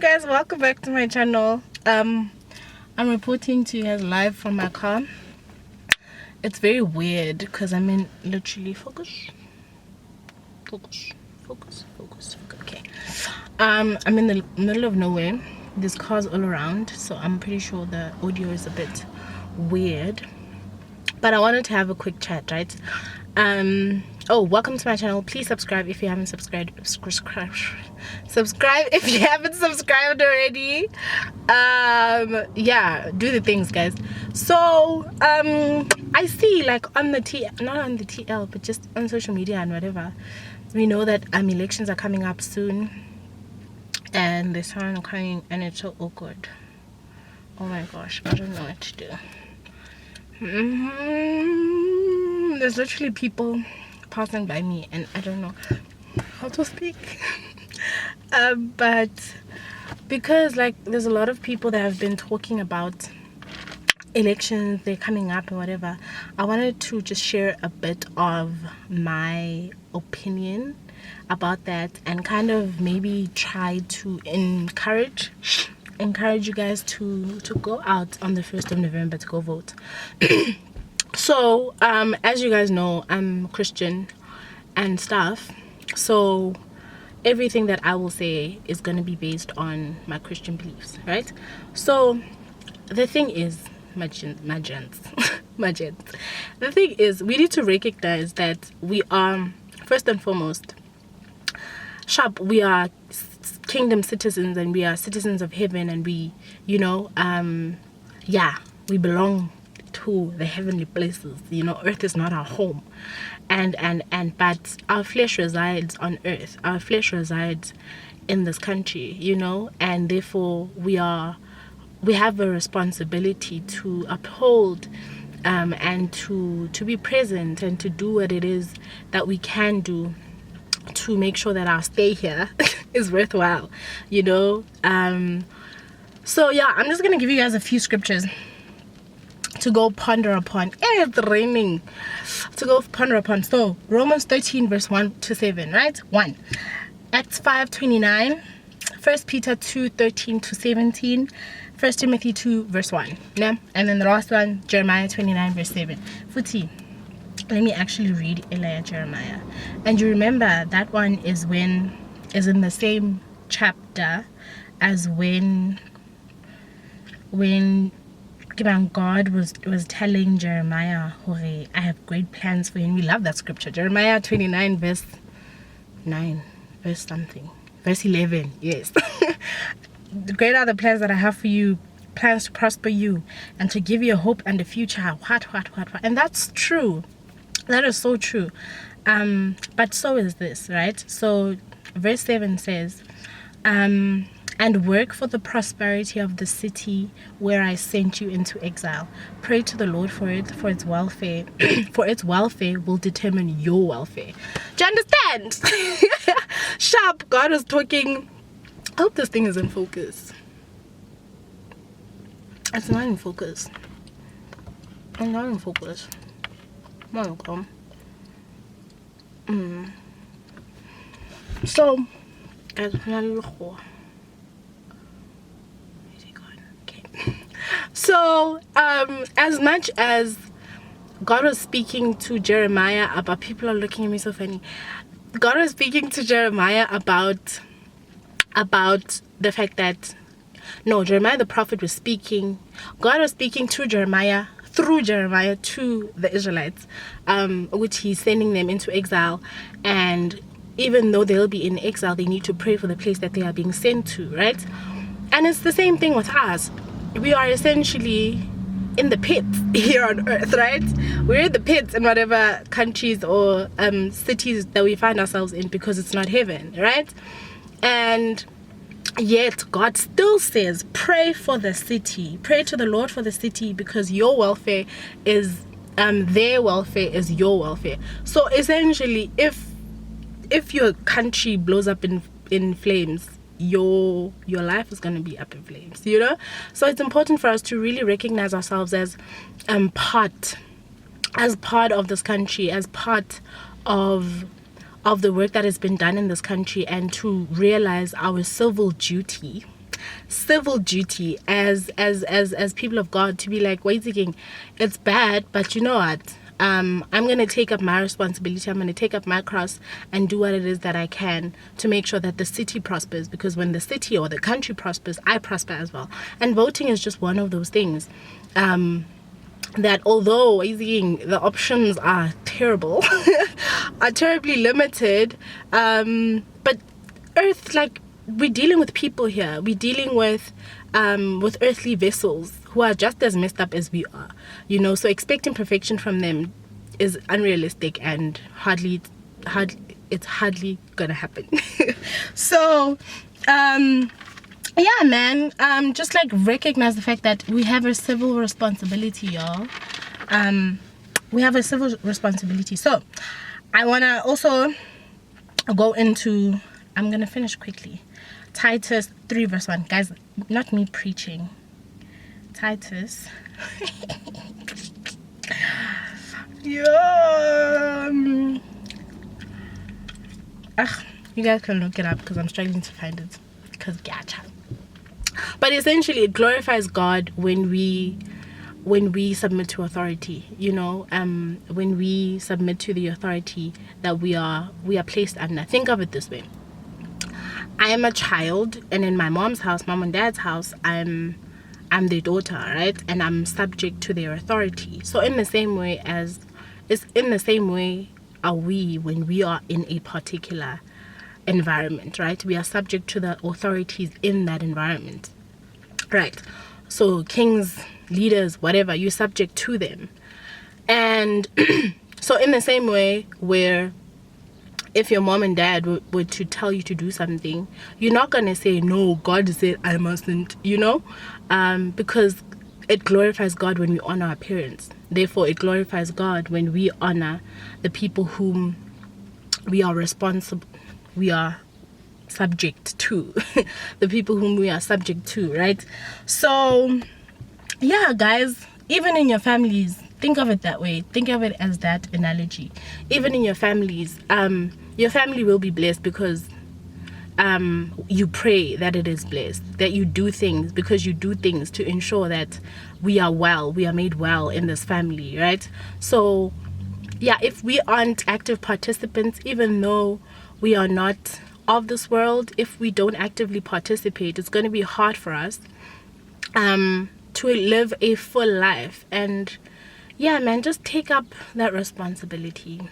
guys, welcome back to my channel. I'm reporting to you guys live from my car. It's very weird because I'm in literally focus. Okay. I'm in the middle of nowhere. There's cars all around, so I'm pretty sure the audio is a bit weird. But I wanted to have a quick chat, right? Oh, welcome to my channel. Please subscribe if you haven't subscribed. Subscribe if you haven't subscribed already. Yeah, do the things, guys. So I see, like, on the not on the TL, but just on social media and whatever, we know that elections are coming up soon, and they sound crying, and it's so awkward. Oh my gosh, I don't know what to do. There's literally people passing by me and I don't know how to speak. But because, like, there's a lot of people that have been talking about elections, they're coming up and whatever, I wanted to just share a bit of my opinion about that and kind of maybe try to encourage you guys to go out on the 1st of November to go vote. So as you guys know, I'm Christian and stuff, so everything that I will say is going to be based on my Christian beliefs, right? So the thing is, my gents, the thing is, we need to recognize that we are, first and foremost, we are kingdom citizens, and we are citizens of heaven, and we, you know, we belong to the heavenly places. You know, earth is not our home, and but our flesh resides on earth. Our flesh resides in this country, you know, and therefore we have a responsibility to uphold and to be present and to do what it is that we can do to make sure that our stay here is worthwhile, you know. So yeah, I'm just gonna give you guys a few scriptures to go ponder upon. It's raining. To go ponder upon. So Romans 13 verse 1 to 7, right? 1. Acts 5:29, 1 Peter 2:13 to 17, 1 Timothy 2 verse 1. Yeah? And then the last one, Jeremiah 29 verse 7. Futhi, let me actually read Jeremiah. And you remember that one is in the same chapter as when God was telling Jeremiah, I have great plans for you. And we love that scripture. Jeremiah 29 verse 9, verse something, verse 11. Yes. Great are the plans that I have for you, plans to prosper you and to give you a hope and a future. What. And that's true. That is so true. But so is this, right? So verse 7 says, and work for the prosperity of the city where I sent you into exile. Pray to the Lord for its welfare, for its welfare will determine your welfare. Do you understand? Sharp. God is talking. I hope this thing is in focus. It's not in focus. I'm not in focus. Come. So, so as much as God was speaking to Jeremiah about, people are looking at me so funny. God was speaking to Jeremiah about the fact that, no, Jeremiah the prophet was speaking. God was speaking to Jeremiah, through Jeremiah, to the Israelites, which he's sending them into exile. And even though they'll be in exile, they need to pray for the place that they are being sent to, right? And it's the same thing with us. We are essentially in the pits here on earth, right? We're in the pits in whatever countries or cities that we find ourselves in, because it's not heaven, right? And yet God still says, pray for the city, pray to the Lord for the city, because your welfare is their welfare is your welfare. So essentially, if your country blows up in flames, your life is going to be up in flames, you know. So it's important for us to really recognize ourselves as part of this country, as part of the work that has been done in this country, and to realize our civil duty civil duty as people of God to be like, wait again, it's bad, but you know what? I'm going to take up my responsibility. I'm going to take up my cross and do what it is that I can to make sure that the city prospers, because when the city or the country prospers, I prosper as well. And voting is just one of those things. That although the options are terrible, are terribly limited, but earth, like, we're dealing with people here. We're dealing with earthly vessels who are just as messed up as we are, you know. So expecting perfection from them is unrealistic and it's hardly gonna happen. So yeah, man, just like recognize the fact that we have a civil responsibility, y'all. We have a civil responsibility. So I want to also go into, I'm going to finish quickly, Titus 3 verse 1. Guys, not me preaching. Titus. Yeah. You guys can look it up because I'm struggling to find it. Because gotcha. But essentially, it glorifies God when we submit to authority, you know, when we submit to the authority that we are placed under. Think of it this way. I am a child, and in my mom and dad's house, I'm their daughter, right? And I'm subject to their authority. So in the same way are we when we are in a particular environment, right? We are subject to the authorities in that environment, right? So kings, leaders, whatever, you're subject to them. And so in the same way, where if your mom and dad were to tell you to do something, you're not going to say, no, God said I mustn't, you know, because it glorifies God when we honor our parents. Therefore, it glorifies God when we honor the people whom we are subject to. The people whom we are subject to, right? So yeah, guys, even in your families, think of it that way. Think of it as that analogy. Even in your families, your family will be blessed because you pray that it is blessed, that you do things because you do things to ensure that we are made well in this family, right? So yeah, if we aren't active participants, even though we are not of this world, if we don't actively participate, it's going to be hard for us to live a full life. And yeah, man, just take up that responsibility.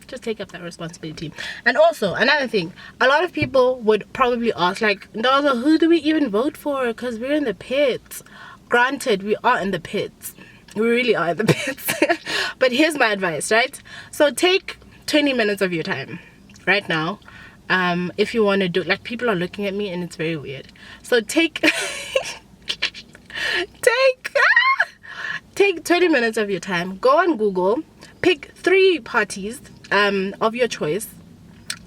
Just take up that responsibility. And also, another thing, a lot of people would probably ask, like, Ntokozo, who do we even vote for? Because we're in the pits. Granted, we are in the pits. We really are in the pits. But here's my advice, right? So take 20 minutes of your time right now. If you want to do, like, people are looking at me and it's very weird. So take 20 minutes of your time. Go on Google. Pick 3 parties of your choice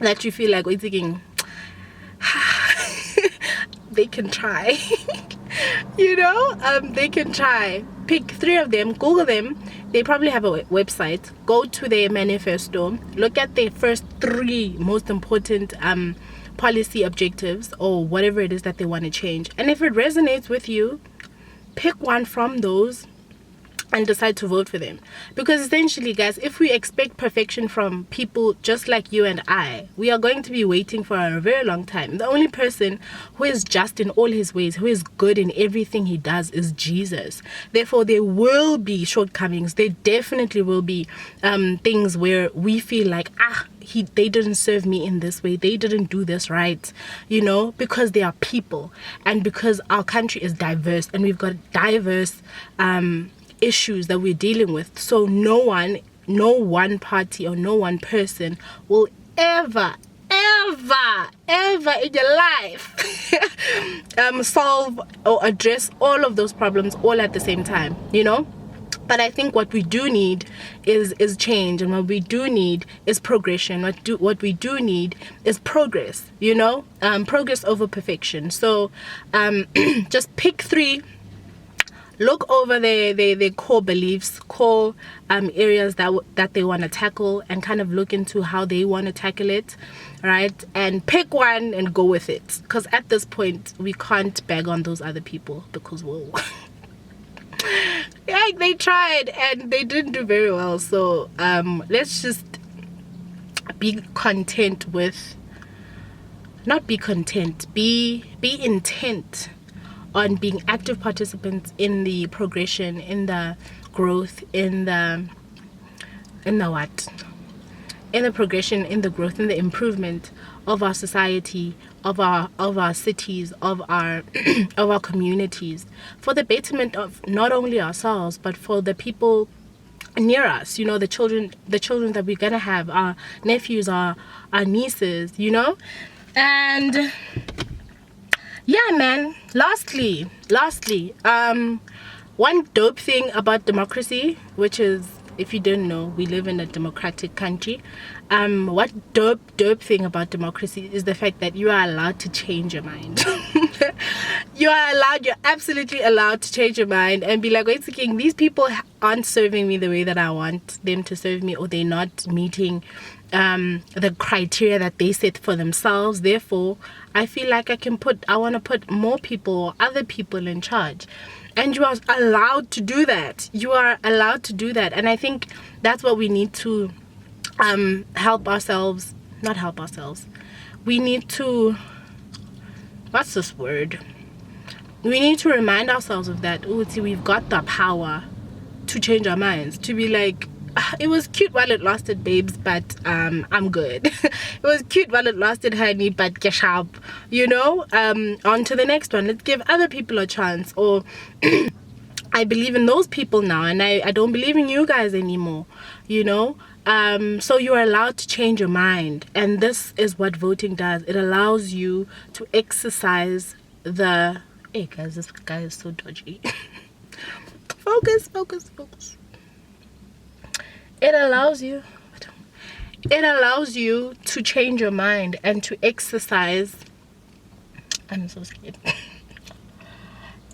that you feel like we're thinking they can try. You know, they can try. Pick 3 of them, Google them. They probably have a website. Go to their manifesto, look at their first 3 most important policy objectives or whatever it is that they want to change, and if it resonates with you, pick one from those and decide to vote for them. Because essentially, guys, if we expect perfection from people just like you and I, we are going to be waiting for a very long time. The only person who is just in all his ways, who is good in everything he does, is Jesus. Therefore, there will be shortcomings. There definitely will be things where we feel like, they didn't serve me in this way, they didn't do this right, you know, because they are people and because our country is diverse and we've got diverse issues that we're dealing with. So no one party or no one person will ever in your life solve or address all of those problems all at the same time, you know. But I think what we do need is change, and what we do need is progression. What we do need is progress, you know, progress over perfection. So just pick 3, look over their core beliefs, core areas that they want to tackle, and kind of look into how they want to tackle it, right? And pick one and go with it, because at this point we can't bag on those other people, because whoa. Yeah, they tried and they didn't do very well. So let's just be content with, not be content, be intent on being active participants in the progression, in the growth, in the what? In the progression, in the growth, in the improvement of our society, of our cities, of our of our communities, for the betterment of not only ourselves but for the people near us, you know, the children that we're gonna have, our nephews, our nieces, you know. And yeah, man, lastly, one dope thing about democracy, which is, if you don't know, we live in a democratic country. What dope thing about democracy is the fact that you are allowed to change your mind. You're absolutely allowed to change your mind and be like, wait a king, these people aren't serving me the way that I want them to serve me, or they're not meeting the criteria that they set for themselves. Therefore, I feel like I want to put more people or other people in charge. And you are allowed to do that. You are allowed to do that. And I think that's what we need to we need to, what's this word? We need to remind ourselves of that. Oh, see, we've got the power to change our minds, to be like, it was cute while it lasted, babes, but I'm good. It was cute while it lasted, honey, but get up, you know. On to the next one. Let's give other people a chance. Or I believe in those people now, and I don't believe in you guys anymore, you know. So you're allowed to change your mind, and this is what voting does. It allows you to exercise the, hey guys, this guy is so dodgy. Focus. It allows you to change your mind and to exercise, I'm so scared.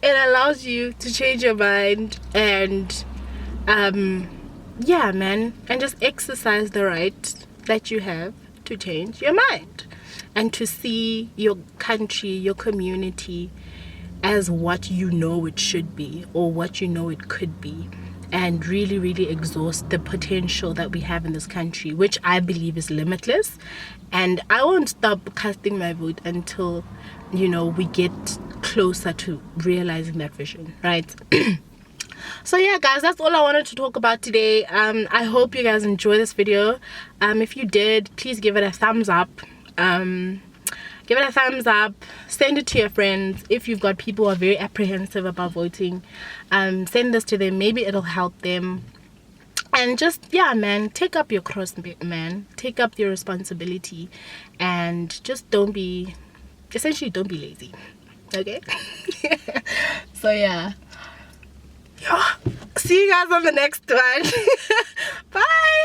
It allows you to change your mind and yeah, man, and just exercise the right that you have to change your mind and to see your country, your community as what you know it should be, or what you know it could be, and really exhaust the potential that we have in this country, which I believe is limitless. And I won't stop casting my vote until, you know, we get closer to realizing that vision, right? So yeah, guys, that's all I wanted to talk about today. I hope you guys enjoyed this video. If you did, please give it a thumbs up. Give it a thumbs up, send it to your friends. If you've got people who are very apprehensive about voting, send this to them. Maybe it'll help them. And just, yeah, man, take up your cross, man. Take up your responsibility, and just don't be lazy, okay? So yeah, see you guys on the next one. Bye.